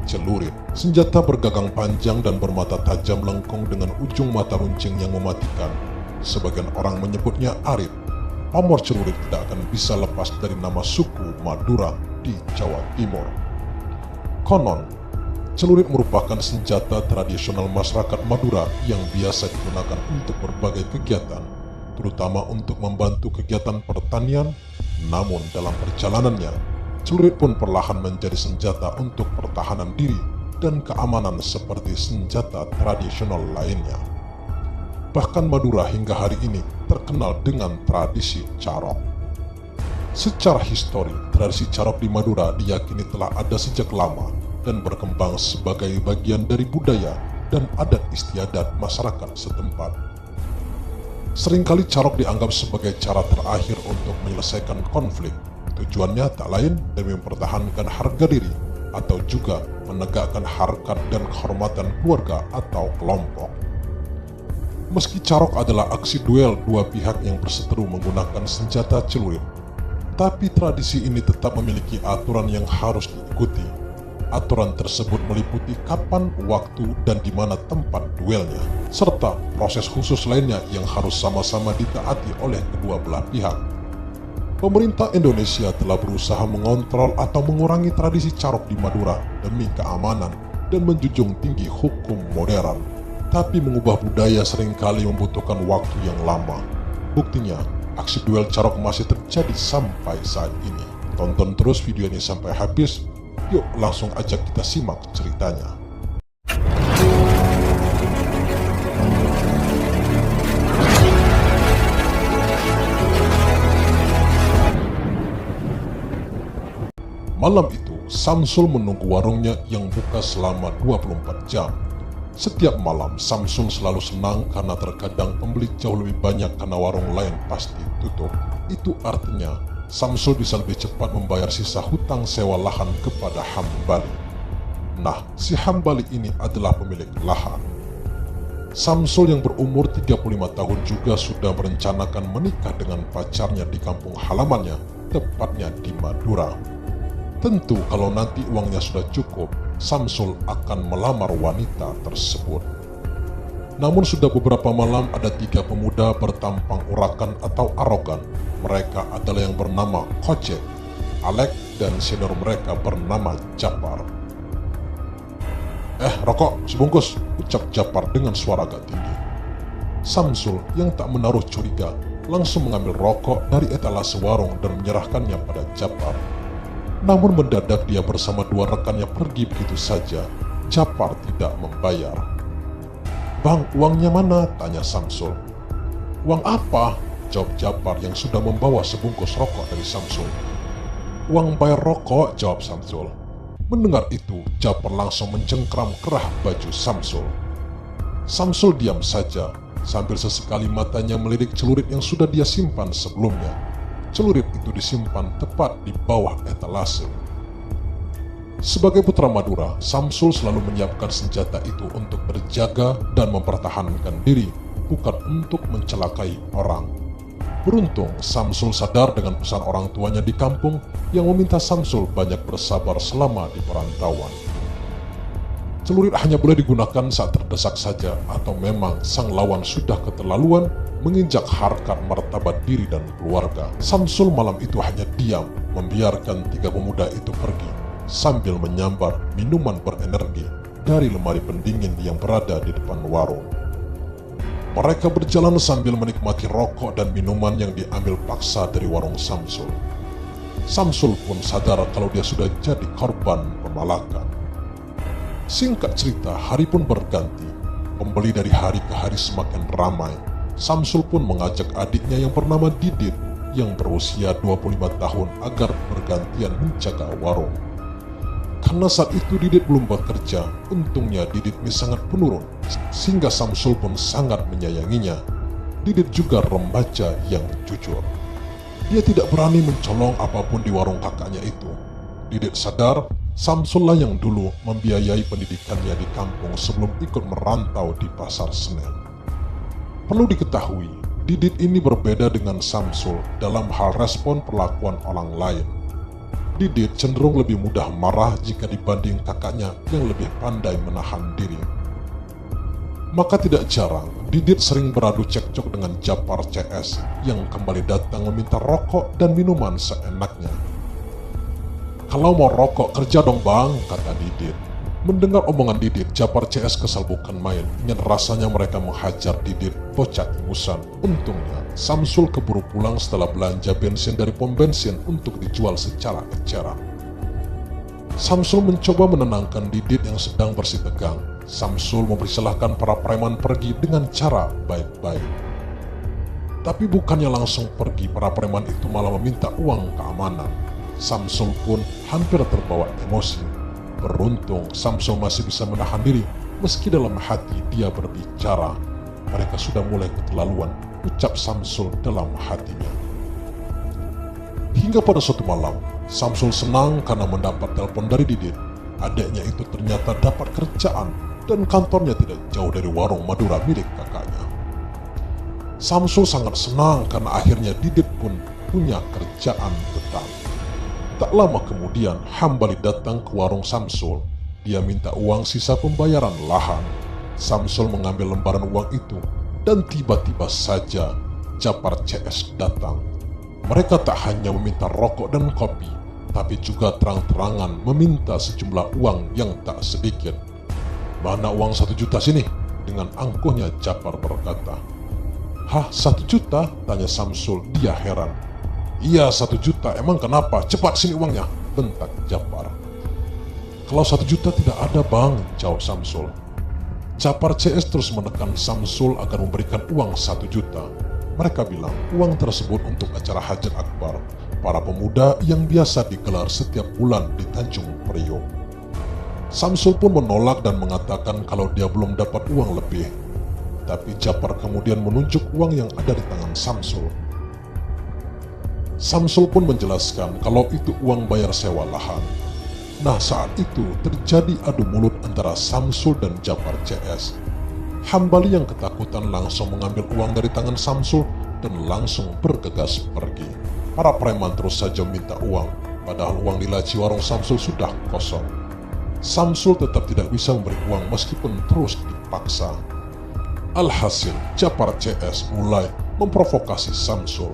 celurit. Senjata bergagang panjang dan bermata tajam lengkung dengan ujung mata runcing yang mematikan. Sebagian orang menyebutnya arit. Pamor celurit tidak akan bisa lepas dari nama suku Madura di Jawa Timur. Konon, celurit merupakan senjata tradisional masyarakat Madura yang biasa digunakan untuk berbagai kegiatan, terutama untuk membantu kegiatan pertanian. Namun dalam perjalanannya, celurit pun perlahan menjadi senjata untuk pertahanan diri dan keamanan seperti senjata tradisional lainnya. Bahkan Madura hingga hari ini terkenal dengan tradisi carok. Secara histori, tradisi carok di Madura diyakini telah ada sejak lama dan berkembang sebagai bagian dari budaya dan adat istiadat masyarakat setempat. Seringkali carok dianggap sebagai cara terakhir untuk menyelesaikan konflik. Tujuannya tak lain demi mempertahankan harga diri atau juga menegakkan harkat dan kehormatan keluarga atau kelompok. Meski carok adalah aksi duel dua pihak yang berseteru menggunakan senjata celurit, tapi tradisi ini tetap memiliki aturan yang harus diikuti. Aturan tersebut meliputi kapan, waktu, dan di mana tempat duelnya, serta proses khusus lainnya yang harus sama-sama ditaati oleh kedua belah pihak. Pemerintah Indonesia telah berusaha mengontrol atau mengurangi tradisi carok di Madura demi keamanan dan menjunjung tinggi hukum modern. Tapi mengubah budaya seringkali membutuhkan waktu yang lama. Buktinya, aksi duel carok masih terjadi sampai saat ini. Tonton terus video ini sampai habis. Yuk langsung aja kita simak ceritanya. Malam itu, Samsul menunggu warungnya yang buka selama 24 jam. Setiap malam, Samsul selalu senang karena terkadang pembeli jauh lebih banyak karena warung lain pasti tutup. Itu artinya, Samsul bisa lebih cepat membayar sisa hutang sewa lahan kepada Hambali. Nah, si Hambali ini adalah pemilik lahan. Samsul yang berumur 35 tahun juga sudah merencanakan menikah dengan pacarnya di kampung halamannya, tepatnya di Madura. Tentu kalau nanti uangnya sudah cukup, Samsul akan melamar wanita tersebut. Namun sudah beberapa malam ada 3 pemuda bertampang urakan atau arogan. Mereka adalah yang bernama Kojek, Alek, dan senior mereka bernama Japar. Rokok sebungkus, ucap Japar dengan suara agak tinggi. Samsul yang tak menaruh curiga langsung mengambil rokok dari etalase warung dan menyerahkannya pada Japar. Namun mendadak dia bersama 2 rekannya pergi begitu saja. Japar tidak membayar. "Bang, uangnya mana?" tanya Samsul. "Uang apa?" jawab Japar yang sudah membawa sebungkus rokok dari Samsul. "Uang bayar rokok," jawab Samsul. Mendengar itu, Japar langsung mencengkram kerah baju Samsul. Samsul diam saja, sambil sesekali matanya melirik celurit yang sudah dia simpan sebelumnya. Celurit itu disimpan tepat di bawah etalase. Sebagai putra Madura, Samsul selalu menyiapkan senjata itu untuk berjaga dan mempertahankan diri, bukan untuk mencelakai orang. Beruntung, Samsul sadar dengan pesan orang tuanya di kampung yang meminta Samsul banyak bersabar selama di perantauan. Celurit hanya boleh digunakan saat terdesak saja atau memang sang lawan sudah keterlaluan menginjak harkat martabat diri dan keluarga. Samsul malam itu hanya diam, membiarkan 3 pemuda itu pergi, sambil menyambar minuman berenergi dari lemari pendingin yang berada di depan warung. Mereka berjalan sambil menikmati rokok dan minuman yang diambil paksa dari warung Samsul. Samsul pun sadar kalau dia sudah jadi korban pemalakan. Singkat cerita, hari pun berganti. Pembeli dari hari ke hari semakin ramai. Samsul pun mengajak adiknya yang bernama Didit yang berusia 25 tahun agar bergantian menjaga warung. Karena saat itu Didit belum bekerja, untungnya Didit ini sangat penurun, sehingga Samsul pun sangat menyayanginya. Didit juga remaja yang jujur. Dia tidak berani mencolong apapun di warung kakaknya itu. Didit sadar Samsul lah yang dulu membiayai pendidikannya di kampung sebelum ikut merantau di Pasar Senen. Perlu diketahui, Didit ini berbeda dengan Samsul dalam hal respon perlakuan orang lain. Didit cenderung lebih mudah marah jika dibanding kakaknya yang lebih pandai menahan diri. Maka tidak jarang, Didit sering beradu cekcok dengan Japar CS yang kembali datang meminta rokok dan minuman seenaknya. "Kalau mau rokok, kerja dong bang," kata Didit. Mendengar omongan Didit, Japar CS kesal bukan main. Ingin rasanya mereka menghajar Didit, bocah ingusan. Untungnya, Samsul keburu pulang setelah belanja bensin dari pom bensin untuk dijual secara eceran. Samsul mencoba menenangkan Didit yang sedang bersitegang. Samsul mempersilahkan para preman pergi dengan cara baik-baik. Tapi bukannya langsung pergi, para preman itu malah meminta uang keamanan. Samsul pun hampir terbawa emosi. Beruntung Samsul masih bisa menahan diri, meski dalam hati dia berbicara. "Mereka sudah mulai keterlaluan," ucap Samsul dalam hatinya. Hingga pada suatu malam, Samsul senang karena mendapat telepon dari Didit. Adiknya itu ternyata dapat kerjaan dan kantornya tidak jauh dari warung Madura milik kakaknya. Samsul sangat senang karena akhirnya Didit pun punya kerjaan tetap. Tak lama kemudian, Hambali datang ke warung Samsul. Dia minta uang sisa pembayaran lahan. Samsul mengambil lembaran uang itu dan tiba-tiba saja Japar CS datang. Mereka tak hanya meminta rokok dan kopi, tapi juga terang-terangan meminta sejumlah uang yang tak sedikit. "Mana uang 1 juta sini?" dengan angkuhnya Japar berkata. "Hah, 1 juta?" tanya Samsul. Dia heran. "Iya, 1 juta. Emang kenapa? Cepat sini uangnya," bentak Japar. "Kalau 1 juta tidak ada bang," jawab Samsul. Japar CS terus menekan Samsul agar memberikan uang 1 juta. Mereka bilang uang tersebut untuk acara Hajat Akbar, para pemuda yang biasa digelar setiap bulan di Tanjung Priok. Samsul pun menolak dan mengatakan kalau dia belum dapat uang lebih. Tapi Japar kemudian menunjuk uang yang ada di tangan Samsul. Samsul pun menjelaskan kalau itu uang bayar sewa lahan. Nah, saat itu terjadi adu mulut antara Samsul dan Japar CS. Hambali yang ketakutan langsung mengambil uang dari tangan Samsul dan langsung bergegas pergi. Para preman terus saja minta uang, padahal uang di laci warung Samsul sudah kosong. Samsul tetap tidak bisa memberi uang meskipun terus dipaksa. Alhasil, Japar CS mulai memprovokasi Samsul.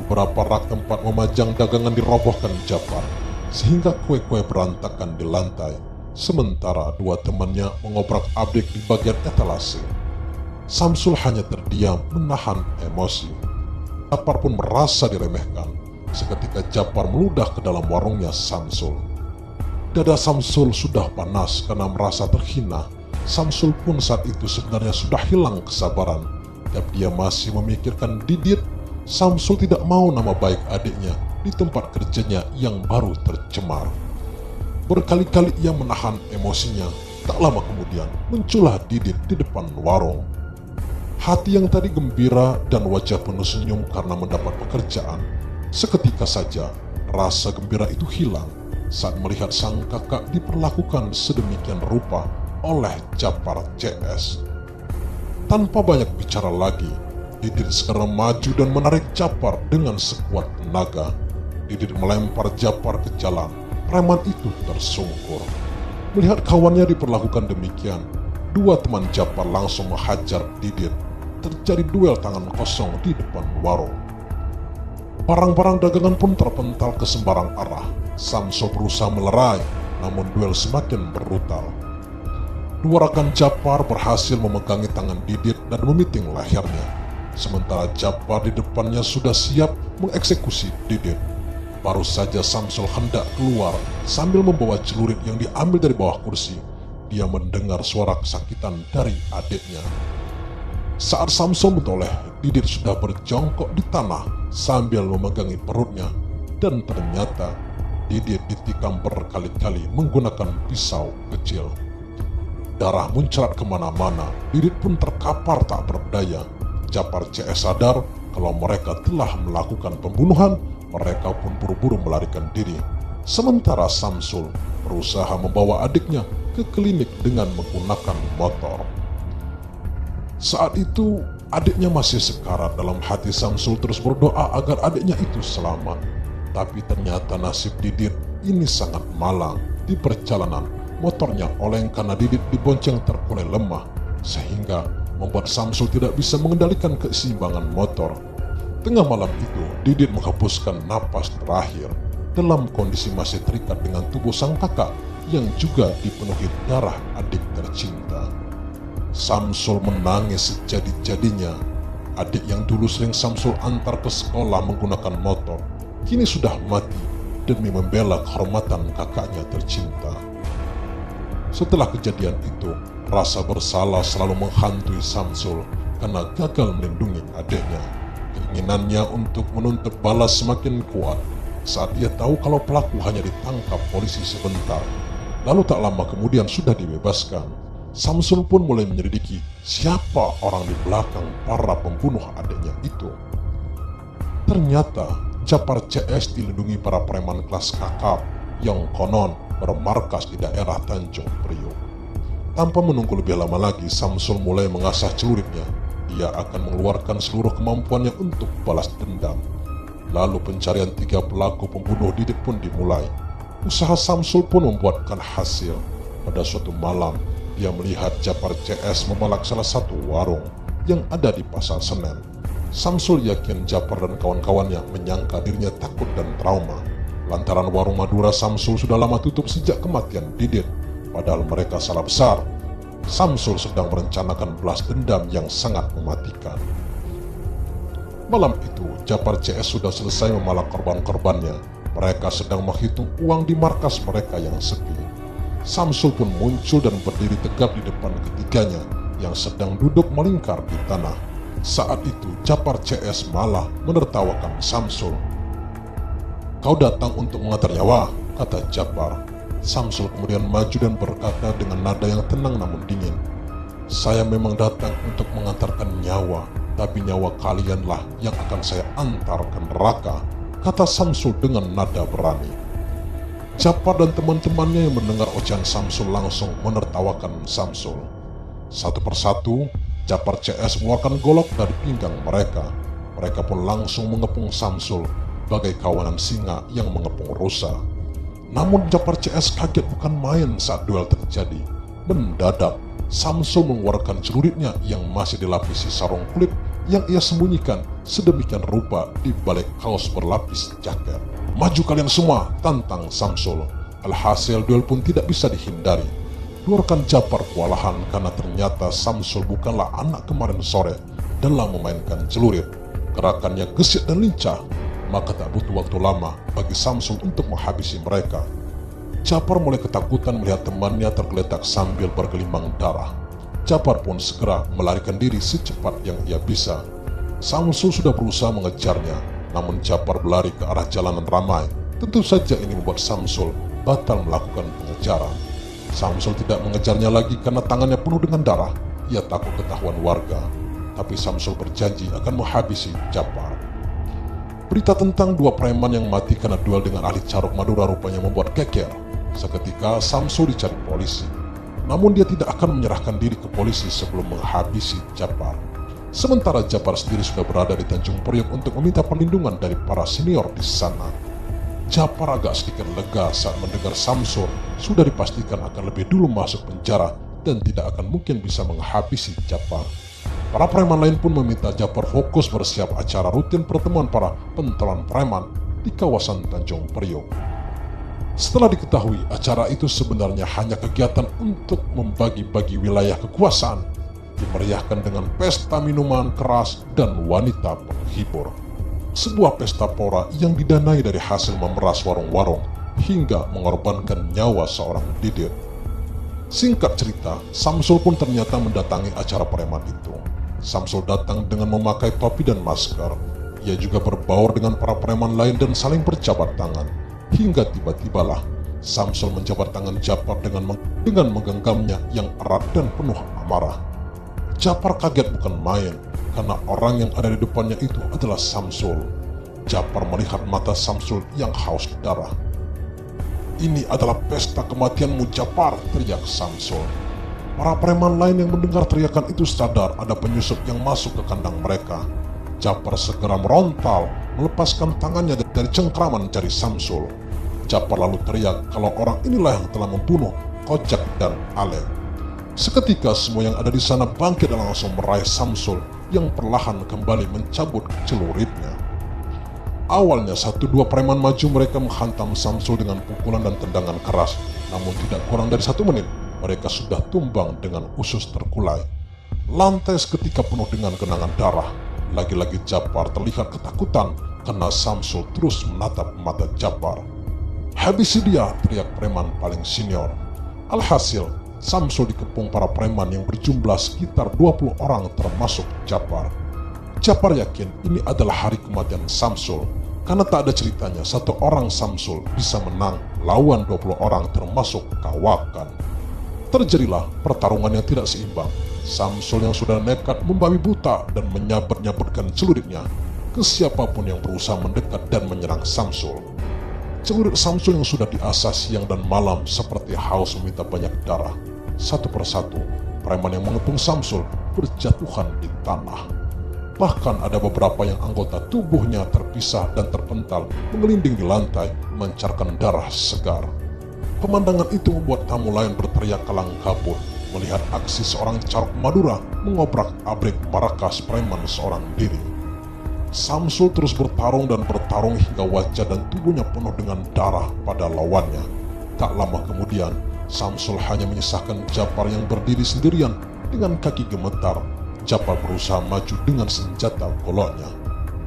Beberapa rak tempat memajang dagangan dirobohkan Japar, sehingga kue-kue berantakan di lantai. Sementara dua temannya mengobrak-abrik di bagian etalase. Samsul hanya terdiam menahan emosi. Japar pun merasa diremehkan. Seketika Japar meludah ke dalam warungnya Samsul. Dada Samsul sudah panas karena merasa terhina. Samsul pun saat itu sebenarnya sudah hilang kesabaran. Tapi dia masih memikirkan Didit. Samsul tidak mau nama baik adiknya di tempat kerjanya yang baru tercemar. Berkali-kali ia menahan emosinya. Tak lama kemudian muncullah Didit di depan warung. Hati yang tadi gembira dan wajah penuh senyum karena mendapat pekerjaan, seketika saja rasa gembira itu hilang saat melihat sang kakak diperlakukan sedemikian rupa oleh Japar CS. Tanpa banyak bicara lagi, Didit segera maju dan menarik Japar dengan sekuat tenaga. Didit melempar Japar ke jalan. Preman itu tersungkur. Melihat kawannya diperlakukan demikian, dua teman Japar langsung menghajar Didit. Terjadi duel tangan kosong di depan warung. Barang-barang dagangan pun terpental ke sembarang arah. Samsul berusaha melerai, namun duel semakin brutal. Dua rekan Japar berhasil memegangi tangan Didit dan memiting lehernya. Sementara Japar di depannya sudah siap mengeksekusi Didit. Baru saja Samsul hendak keluar sambil membawa celurit yang diambil dari bawah kursi, dia mendengar suara kesakitan dari adiknya. Saat Samsul menoleh, Didit sudah berjongkok di tanah sambil memegangi perutnya, dan ternyata Didit ditikam berkali-kali menggunakan pisau kecil. Darah mencerat kemana-mana. Didit pun terkapar tak berdaya. Japar CS sadar kalau mereka telah melakukan pembunuhan. Mereka pun buru-buru melarikan diri. Sementara Samsul berusaha membawa adiknya ke klinik dengan menggunakan motor. Saat itu adiknya masih sekarat. Dalam hati Samsul terus berdoa agar adiknya itu selamat. Tapi ternyata nasib Didit ini sangat malang. Di perjalanan, motornya oleng karena Didit dibonceng terkulai lemah, sehingga membuat Samsul tidak bisa mengendalikan keseimbangan motor. Tengah malam itu, Didit menghembuskan napas terakhir dalam kondisi masih terikat dengan tubuh sang kakak yang juga dipenuhi darah adik tercinta. Samsul menangis sejadi-jadinya. Adik yang dulu sering Samsul antar ke sekolah menggunakan motor, kini sudah mati demi membela kehormatan kakaknya tercinta. Setelah kejadian itu, rasa bersalah selalu menghantui Samsul karena gagal melindungi adiknya. Keinginannya untuk menuntut balas semakin kuat saat ia tahu kalau pelaku hanya ditangkap polisi sebentar, lalu tak lama kemudian sudah dibebaskan. Samsul pun mulai menyelidiki siapa orang di belakang para pembunuh adiknya itu. Ternyata Japar CS dilindungi para preman kelas kakap yang konon bermarkas di daerah Tanjung Priok. Tanpa menunggu lebih lama lagi, Samsul mulai mengasah celuritnya. Dia akan mengeluarkan seluruh kemampuannya untuk balas dendam. Lalu pencarian 3 pelaku pembunuh Didit pun dimulai. Usaha Samsul pun membuahkan hasil. Pada suatu malam, dia melihat Japar CS memalak salah satu warung yang ada di Pasar Senen. Samsul yakin Japar dan kawan-kawannya menyangka dirinya takut dan trauma lantaran warung Madura Samsul sudah lama tutup sejak kematian Didit, padahal mereka salah besar. Samsul sedang merencanakan balas dendam yang sangat mematikan. Malam itu, Japar CS sudah selesai memalak korban-korbannya. Mereka sedang menghitung uang di markas mereka yang sepi. Samsul pun muncul dan berdiri tegap di depan ketiganya yang sedang duduk melingkar di tanah. Saat itu, Japar CS malah menertawakan Samsul. "Kau datang untuk mengantar nyawa," kata Japar. Samsul kemudian maju dan berkata dengan nada yang tenang namun dingin, "Saya memang datang untuk mengantarkan nyawa, tapi nyawa kalianlah yang akan saya antar ke neraka," kata Samsul dengan nada berani. Japar dan teman-temannya yang mendengar ocehan Samsul langsung menertawakan Samsul. Satu persatu, Japar CS mengeluarkan golok dari pinggang mereka. Mereka pun langsung mengepung Samsul bagai kawanan singa yang mengepung rusa. Namun Japar CS kaget bukan main saat duel terjadi. Mendadak, Samsul mengeluarkan celuritnya yang masih dilapisi sarung kulit yang ia sembunyikan sedemikian rupa di balik kaos berlapis jaket. "Maju kalian semua," tantang Samsul. Alhasil duel pun tidak bisa dihindari. Keluarkan Japar kewalahan karena ternyata Samsul bukanlah anak kemarin sore dalam memainkan celurit. Gerakannya gesit dan lincah, maka tak butuh waktu lama bagi Samsul untuk menghabisi mereka. Japar mulai ketakutan melihat temannya tergeletak sambil bergelimang darah. Japar pun segera melarikan diri secepat yang ia bisa. Samsul sudah berusaha mengejarnya, namun Japar berlari ke arah jalanan ramai. Tentu saja ini membuat Samsul batal melakukan pengejaran. Samsul tidak mengejarnya lagi karena tangannya penuh dengan darah. Ia takut ketahuan warga. Tapi Samsul berjanji akan menghabisi Japar. Berita tentang 2 preman yang mati karena duel dengan ahli caruk Madura rupanya membuat geger. Seketika Samsul dicari polisi. Namun dia tidak akan menyerahkan diri ke polisi sebelum menghabisi Japar. Sementara Japar sendiri sudah berada di Tanjung Priok untuk meminta perlindungan dari para senior di sana. Japar agak sedikit lega saat mendengar Samsul sudah dipastikan akan lebih dulu masuk penjara dan tidak akan mungkin bisa menghabisi Japar. Para preman lain pun meminta Japar fokus bersiap acara rutin pertemuan para pentolan preman di kawasan Tanjung Priok. Setelah diketahui acara itu sebenarnya hanya kegiatan untuk membagi-bagi wilayah kekuasaan, dimeriahkan dengan pesta minuman keras dan wanita penghibur. Sebuah pesta pora yang didanai dari hasil memeras warung-warung hingga mengorbankan nyawa seorang Didit. Singkat cerita, Samsul pun ternyata mendatangi acara preman itu. Samsul datang dengan memakai topi dan masker. Ia juga berbaur dengan para preman lain dan saling berjabat tangan. Hingga tiba-tibalah Samsul menjabat tangan Japar dengan menggenggamnya yang erat dan penuh amarah. Japar kaget bukan main, karena orang yang ada di depannya itu adalah Samsul. Japar melihat mata Samsul yang haus darah. "Ini adalah pesta kematianmu, Japar," teriak Samsul. Para preman lain yang mendengar teriakan itu sadar ada penyusup yang masuk ke kandang mereka. Japar segera merontal melepaskan tangannya dari cengkraman jari Samsul. Japar lalu teriak kalau orang inilah yang telah membunuh Kojak dan Alek. Seketika semua yang ada di sana bangkit dan langsung meraih Samsul yang perlahan kembali mencabut celuritnya. Awalnya 1-2 preman maju, mereka menghantam Samsul dengan pukulan dan tendangan keras. Namun tidak kurang dari 1 menit, mereka sudah tumbang dengan usus terkulai. Lantai seketika penuh dengan genangan darah. Lagi-lagi Japar terlihat ketakutan karena Samsul terus menatap mata Japar. "Habisi dia!" teriak preman paling senior. Alhasil, Samsul dikepung para preman yang berjumlah sekitar 20 orang termasuk Japar. Japar yakin ini adalah hari kematian Samsul, karena tak ada ceritanya 1 orang Samsul bisa menang lawan 20 orang termasuk kawakan. Terjadilah pertarungan yang tidak seimbang. Samsul yang sudah nekat membabi buta dan menyabet-nyabetkan celuritnya ke siapapun yang berusaha mendekat dan menyerang Samsul. Celurit Samsul yang sudah diasah siang dan malam seperti haus meminta banyak darah. Satu persatu, preman yang mengepung Samsul berjatuhan di tanah. Bahkan ada beberapa yang anggota tubuhnya terpisah dan terpental menggelinding di lantai memancarkan darah segar. Pemandangan itu membuat tamu lain berteriak kalang kabut melihat aksi seorang carok Madura mengobrak-abrik markas preman seorang diri. Samsul terus bertarung dan bertarung hingga wajah dan tubuhnya penuh dengan darah pada lawannya. Tak lama kemudian, Samsul hanya menyisahkan Japar yang berdiri sendirian dengan kaki gemetar. Japar berusaha maju dengan senjata goloknya.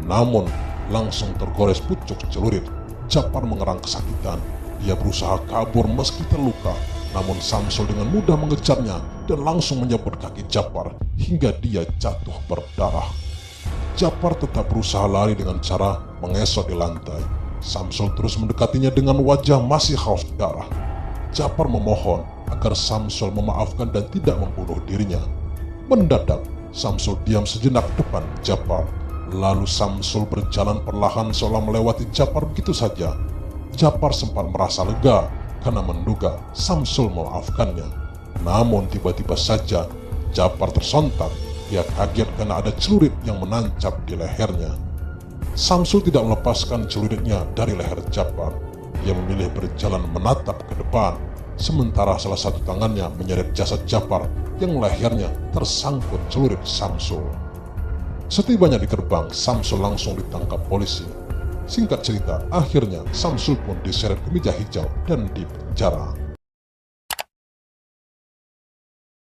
Namun, langsung tergores pucuk celurit. Japar mengerang kesakitan. Dia berusaha kabur meski terluka. Namun Samsul dengan mudah mengejarnya dan langsung menyabet kaki Japar hingga dia jatuh berdarah. Japar tetap berusaha lari dengan cara mengesot di lantai. Samsul terus mendekatinya dengan wajah masih haus darah. Japar memohon agar Samsul memaafkan dan tidak membunuh dirinya. Mendadak, Samsul diam sejenak depan Japar. Lalu Samsul berjalan perlahan seolah melewati Japar begitu saja. Japar sempat merasa lega karena menduga Samsul memaafkannya. Namun tiba-tiba saja Japar tersontak. Dia kaget karena ada celurit yang menancap di lehernya. Samsul tidak melepaskan celuritnya dari leher Japar. Dia memilih berjalan menatap ke depan, sementara salah satu tangannya menyeret jasad Japar yang lehernya tersangkut celurit Samsul. Setibanya di gerbang, Samsul langsung ditangkap polisi. Singkat cerita, akhirnya Samsul pun diseret ke meja hijau dan dipenjara.